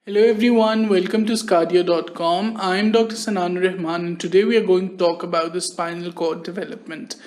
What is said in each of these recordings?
Hello everyone, welcome to sqadia.com. I am Dr. Sanan Rahman and today we are going to talk about the spinal cord development.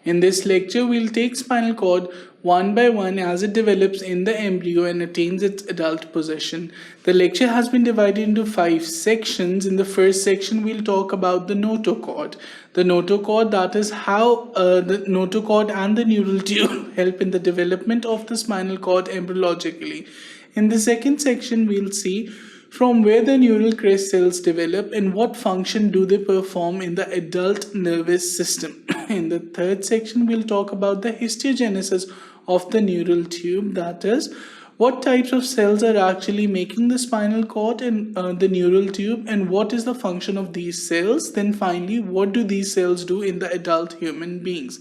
In this lecture, we'll take spinal cord one by one as it develops in the embryo and attains its adult position. The lecture has been divided into 5 sections. In the first section, we'll talk about the notochord. The notochord, that is how the notochord and the neural tube help in the development of the spinal cord embryologically. In the second section, we'll see from where the neural crest cells develop and what function do they perform in the adult nervous system. In the third section, we'll talk about the histogenesis of the neural tube, that is, what types of cells are actually making the spinal cord and the neural tube, and what is the function of these cells. Then finally, what do these cells do in the adult human beings.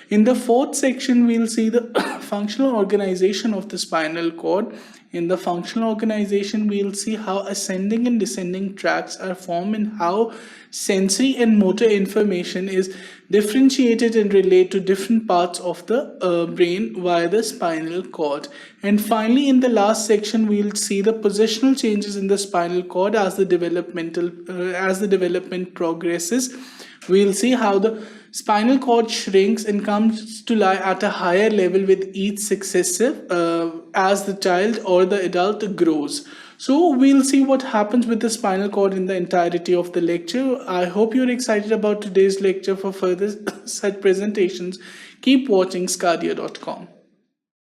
In the fourth section, we'll see the functional organization of the spinal cord. In the functional organization, we'll see how ascending and descending tracts are formed and how sensory and motor information is differentiated and relayed to different parts of the brain via the spinal cord. And finally, in the last section, we'll see the positional changes in the spinal cord as the development progresses. We'll see how the spinal cord shrinks and comes to lie at a higher level with each successive as the child or the adult grows. So we'll see what happens with the spinal cord in the entirety of the lecture. I hope you're excited about today's lecture. For further such presentations, keep watching sqadia.com.